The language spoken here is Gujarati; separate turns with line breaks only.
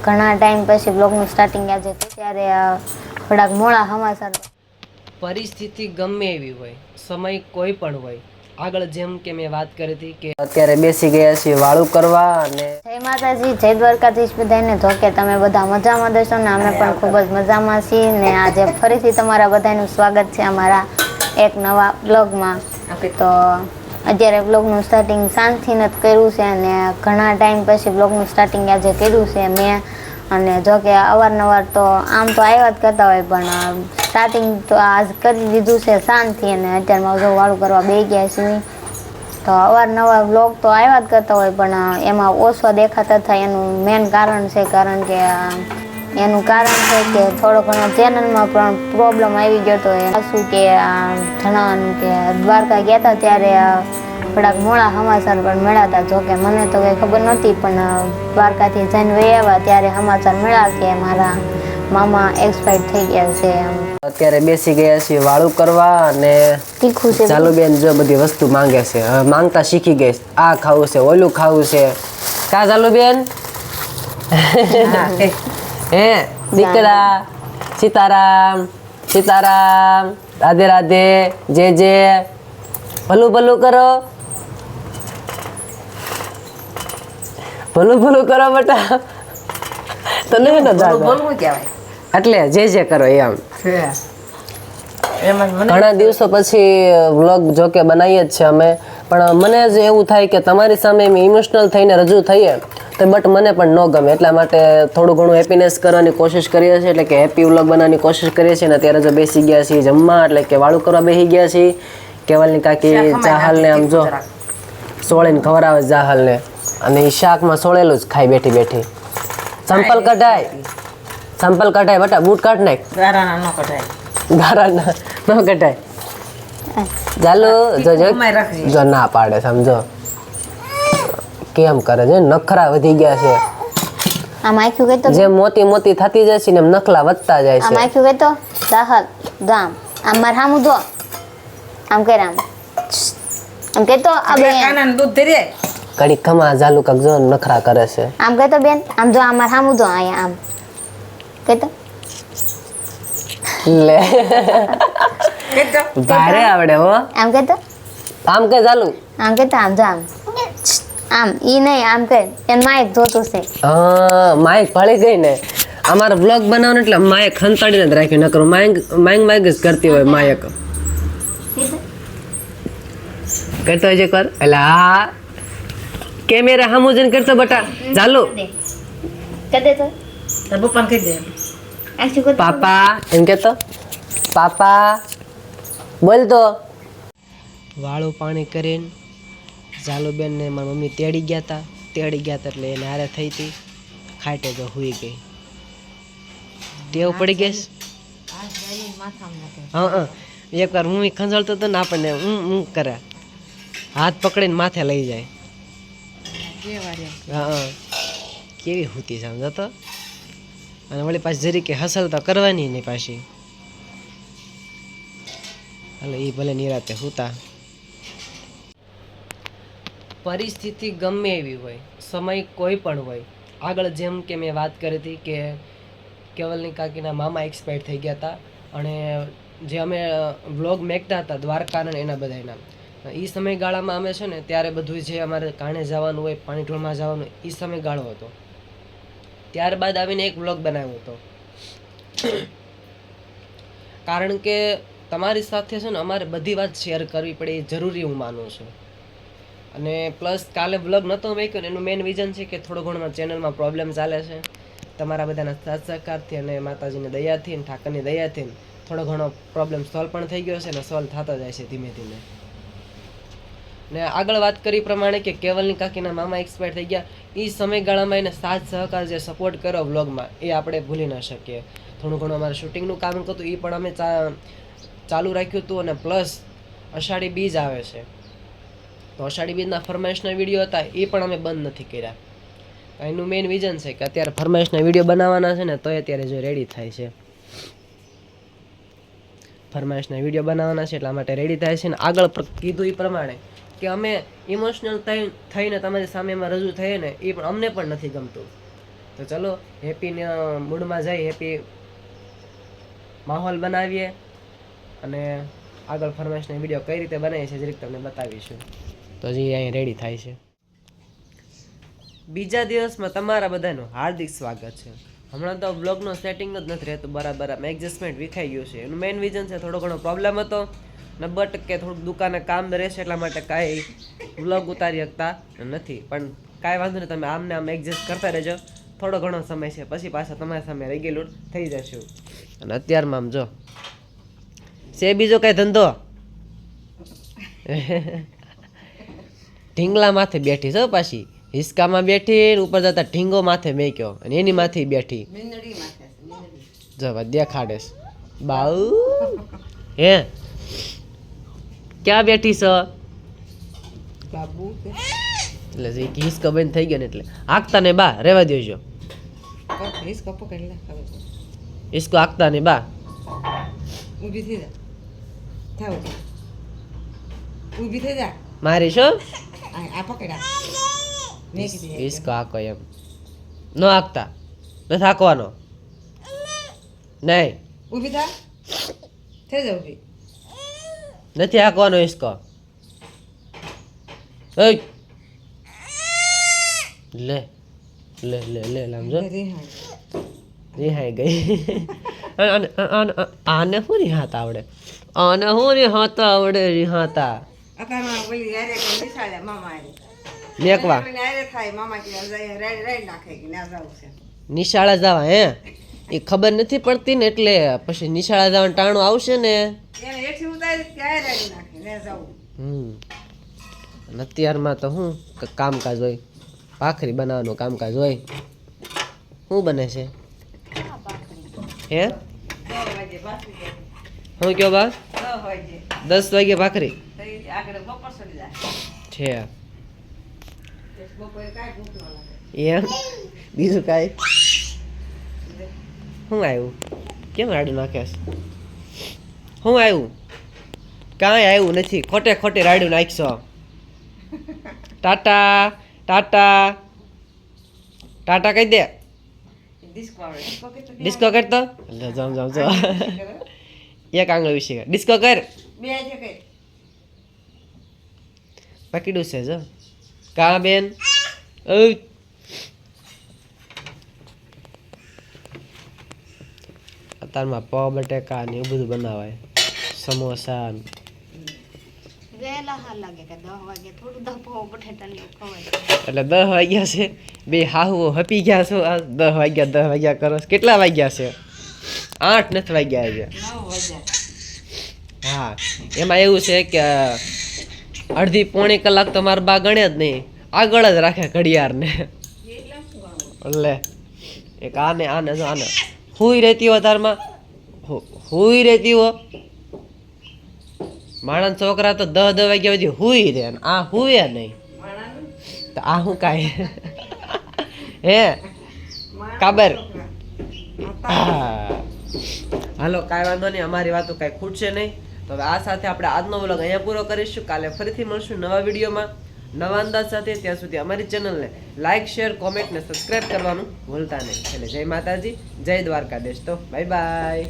ઘણા ટાઈમ પછી બ્લોગનું સ્ટાર્ટિંગ આજે ત્યારે થોડાક મોડા સમાચાર.
પરિસ્થિતિ ગમે એવી હોય, સમય કોઈ પણ હોય, આગળ જેમ કે મેં વાત કરી હતી કે અત્યારે બેસી ગયા છીએ વાળું કરવા. અને
જય માતાજી, જય દ્વારકાધીશ બધાને. જો કે તમે બધા મજામાં દેશો ને અમે પણ ખૂબ જ મજામાં છીએ ને આજે ફરીથી તમારા બધાનું સ્વાગત છે અમારા એક નવા બ્લોગમાં. તો અત્યારે બ્લોગનું સ્ટાર્ટિંગ સાંજથી જ કર્યું છે અને ઘણા ટાઈમ પછી બ્લોગનું સ્ટાર્ટિંગ આજે કર્યું છે મેં. અને જો કે અવારનવાર તો આમ તો આવ્યા જ કરતા હોય પણ સ્ટાર્ટિંગ તો આજ કરી દીધું છે શાંતિથી. અને અત્યારમાં જો વાળું કરવા બેસી ગયા છીએ તો અવારનવાર બ્લોગ તો આવ્યા જ કરતા હોય પણ એમાં ઓછો દેખાતા થાય. એનું મેન કારણ છે કે થોડો ઘણો ચેનલમાં પણ પ્રોબ્લેમ આવી ગયો હતો. શું કે જણાવવાનું કે દ્વારકા ગયા હતા ત્યારે થોડાક મોડા સમાચાર પણ મળ્યા હતા. જોકે મને તો કંઈ ખબર નહોતી પણ દ્વારકાથી જઈને વહી આવ્યા ત્યારે સમાચાર મળ્યા કે મારા મામા એક્સપાયર થઈ ગયા છે.
અત્યારે બેસી ગયા છીએ વાળું કરવા. અને
તીખું છે
ચાલુબેન જો બધી વસ્તુ માંગે છે, હવે માંગતા શીખી ગઈ. આ ખાવું છે, ઓલું ખાવું છે. કા ચાલુબેન? હે દીકરા, સીતારામ સીતારામ, રાધે રાધે, જે જે, ભલું ભલું કરો, ભલું ભલું કરો બેટા. તને
બોલવું કહેવાય
એટલે જે કરો એમ. ઘણા દિવસો પછી વ્લોગ જોકે બનાવીએ જ છે અમે, પણ મને જ એવું થાય કે તમારી સામે ઇમોશનલ થઈને રજૂ થઈએ તો બટ મને પણ ન ગમે. એટલા માટે થોડું ઘણું હેપીનેસ કરવાની કોશિશ કરીએ છીએ, એટલે કે હેપી વ્લોગ બનાવવાની કોશિશ કરીએ છીએ. ને અત્યારે જો બેસી ગયા છીએ જમવા, એટલે કે વાળું કરવા બેસી ગયા છીએ. કેવલની કાકી ચાહલને આમ જો સોળીને ખવડાવે ચાહલને, અને એ શાકમાં સોળેલું જ ખાઈ બેઠી બેઠી. સંપલ કઢાય બેટા, બૂટ કાઢ નાખ. ગારાના ન કઢાય. ચાલો જો ના પાડે, સમજો કેમ કરે છે, નખરા વધી ગયા છે.
આમ આખ્યું કહેતો
જેમ મોતી મોતી થતી જાય છે ને એમ નખલા વધતા જાય
આમ
છે.
આખ્યું કહેતો ચાહલ જો આમ માર સામું જો આમ કરે આમ કહેતો આ બેન
દૂધ ધીરે
કડી ખમા જાલુ કાક જો નખરા કરે છે.
આમ કહેતો બેન આમ જો આમ માર સામું જો અહીંયા આમ કહેતો
લે ભારે આવડે હો.
આમ કહેતો
આમ કે ચાલુ
આમ કહેતો આમ જો આમ ઈ નહીં આમ કહે એને માઇક જોતું છે.
હા, માઇક ભળી ગઈ ને. અમારો બ્લોગ બનાવવાનો એટલે માયક ખંતાડીને જ રાખ્યું, નકર માયક જ કરતી હોય. માયક કરતો હોય કર એટલે હા કેમેરા સામું જઈને કરતો બટા. ચાલુ
કદે તો
પપ્પાને કહી દે
આખી કદે
પાપા એમ કેતો, પાપા બોલ તો. વાળું પાણી કરીને ઝાલુબેન ને મારી મમ્મી તેડી ગયા હતા એટલે એને હારે થઈ હતી. ખાટે તો હુઈ ગઈ. ટેવ પડી ગઈ. હા, એકવાર હું ખંજળતો હતો ને આપણને હું કરે, હાથ પકડીને માથે લઈ જાય. હા, કેવી હુતી સમજો તો. અને વળી પાછી જરી કે હસલ તો કરવાની નહીં પાછી. હાલો એ ભલે નિરાતે હુતા. પરિસ્થિતિ ગમે એવી હોય, સમય કોઈ પણ હોય, આગળ જેમ કે મેં વાત કરી હતી કે કેવલની કાકીના મામા એક્સપાયર થઈ ગયા હતા. અને જે અમે વ્લોગ મેકતા હતા દ્વારકા અને એના બધાના, એ સમયગાળામાં અમે છે ને ત્યારે બધું જે અમારે કાણે જવાનું હોય, પાણી ઢોળમાં જવાનું, એ સમયગાળો હતો. ત્યારબાદ આવીને એક વ્લોગ બનાવ્યો હતો. કારણ કે તમારી સાથે છે ને અમારે બધી વાત શેર કરવી પડે એ જરૂરી હું માનું છું. અને પ્લસ કાલે વ્લોગ નહોતો મેક્યો એનું મેઇન રીઝન છે કે થોડો ઘણો ચેનલમાં પ્રોબ્લેમ ચાલે છે. તમારા બધાના સાથ સહકારથી અને માતાજીની દયાથી અને ઠાકરની દયાથી થોડો ઘણો પ્રોબ્લેમ સોલ્વ પણ થઈ ગયો છે અને સોલ્વ થતો જાય છે ધીમે ધીમે. ને આગળ વાત કરી પ્રમાણે કે કેવલની કાકીના મામા એક્સપાયર થઈ ગયા, એ સમયગાળામાં એને સાથ સહકાર જે સપોર્ટ કર્યો વ્લોગમાં એ આપણે ભૂલી ન શકીએ. થોડું ઘણું અમારે શૂટિંગનું કામ હતું એ પણ અમે ચાલુ રાખ્યું હતું. અને પ્લસ અષાઢી બીજ આવે છે તો અષાઢી બીજના ફરમાઈશના વિડીયો હતા એ પણ અમે બંધ નથી કર્યા. એનું મેઇન રીઝન છે કે અત્યારે ફરમાઈશના વિડીયો બનાવવાના છે ને તો અત્યારે જો રેડી થાય છે. ફરમાઈશના વિડીયો બનાવવાના છે એટલા માટે રેડી થાય છે. ને આગળ કીધું એ પ્રમાણે કે અમે ઇમોશનલ થઈને તમારી સામે એમાં રજૂ થઈએ ને એ પણ અમને પણ નથી ગમતું. તો ચલો હેપી મૂડમાં જઈ હેપી માહોલ બનાવીએ અને આગળ ફરમાઈશનો વિડીયો કઈ રીતે બનાવીએ છીએ જરીક તમને બતાવીશું. તો હજી અહીં રેડી થાય છે. બીજા દિવસમાં તમારા બધાનું હાર્દિક સ્વાગત છે. હમણાં તો બ્લોગનો સેટિંગ જ નથી રહેતું બરાબર, આમ એડજસ્ટમેન્ટ વિખાઈ ગયું છે. એનું મેઇન રીઝન છે થોડો ઘણો પ્રોબ્લેમ હતો ને બટ કે થોડુંક દુકાને કામ રહેશે એટલા માટે કાંઈ બ્લોગ ઉતારી શકતા નથી. પણ કાંઈ વાંધો નહીં, તમે આમને આમ એડજસ્ટ કરતા રહેજો. થોડો ઘણો સમય છે, પછી પાછા તમારી સામે રેગ્યુલર થઈ જશું. અને અત્યારમાં આમ જો છે બીજો કાંઈ ધંધો ઢીંગલા માથે બેઠી છો, પાછી હિસકામાં બેઠી, ઉપર જતા ઢીંગો માથે મેક્યો અને એની માથે બેઠી. જો દેખાડે બાઉ હે ક્યાં બેઠી છો? એટલે જે હિસકો બંધ થઈ ગયો ને એટલે હાંકતા ને બા રેવા દેજો. હિસકો હાંકતા ને બા
ઊભી થઈ જા. થાવ ઊભી થઈ જા.
મારી છો
આ પકડા.
હિસકો હાંકો એમ ન હાંકતા નથી હાંકવાનો નહીં.
ઊભી થા. થઈ જા ઊભી.
નથી હાંકવાનો હિસકો. લે લે લે લે સમજો રિહાઈ ગઈ. આને શું રિહાત આવડે? આને શું રિહાત આવડે? રિહાતા
અકારમાં બોલી યારે કે નિશાળે મામા આરે.
મેકવા
યારે થાય મામા કે રેડ રેડ નાખે કે ના જાવ છે.
નિશાળા જવા હે એ ખબર નથી પડતી ને એટલે પછી નિશાળા જવાનું ટાણું આવશે ને
એને એઠી ઉતારી કે આ રેડ નાખે ને જાવ.
અને અત્યારમાં તો શું કામકાજ હોય, ભાખરી બનાવવાનું કામકાજ હોય. શું બને છે હે?
10 વાગે બાકી જાય.
શું કયો બા?
10 વાગે
10 વાગે ભાખરી
તઈ આગળ બપોર સડી જાય.
છે
બપોરે કાઈ ભૂખ ન લાગે.
એમ બીજું કાંઈ શું આવ્યું? કેમ રાડું નાખ્યાસ? શું આવ્યું? કાંઈ આવ્યું નથી, ખોટે ખોટે રાડું નાખશો. ટાટા ટાટા ટાટા કહી દે.
ડિસ્કો આવે. ડિસ્કો કે તો
ડિસ્કો કરતો જમ જમ જો એક આંગળી વિશે ડિસ્કો કર.
બે છે કે
પકડ્યું છે જો કા બેન. અત્યારમાં પાવ બટેકા ને એવું બધું બનાવાય, સમોસા ને.
વહેલા હા લાગે કે 10 વાગે થોડું દપો બટેટા ને એવું ખવાય.
એટલે 10 વાગ્યા છે, બે હાહુ હપી ગયા છો. આ 10 વાગ્યા કરો છો. કેટલા વાગ્યા છે? 8 નથી વાગ્યા છે.
9 વાગ્યા.
હા એમાં એવું છે કે અડધી પોણી કલાક તો મારા બા ગણે જ નહીં, આગળ જ રાખે ઘડિયાળને. એટલે એક આને આને જો આને હુઈ રહેતી હો તારમાં, હુઈ રહેતી હો. માણસ છોકરા તો 10 વાગ્યા સુધી હુઈ રહે, આ હુએ નહીં. તો આ શું કાંઈ હે કાબર. હાલો કાંઈ વાંધો નહીં, અમારી વાતો કાંઈ ખૂટશે નહીં. તો હવે આ સાથે આપણે આજનો વ્લોગ અહીંયા પૂરો કરીશું. કાલે ફરીથી મળશું નવા વિડીયોમાં નવા અંદાજ સાથે. ત્યાં સુધી અમારી ચેનલને લાઇક શેર કોમેન્ટ ને સબસ્ક્રાઈબ કરવાનું ભૂલતા નહીં. એટલે જય માતાજી, જય દ્વારકાધીશ. તો બાય બાય.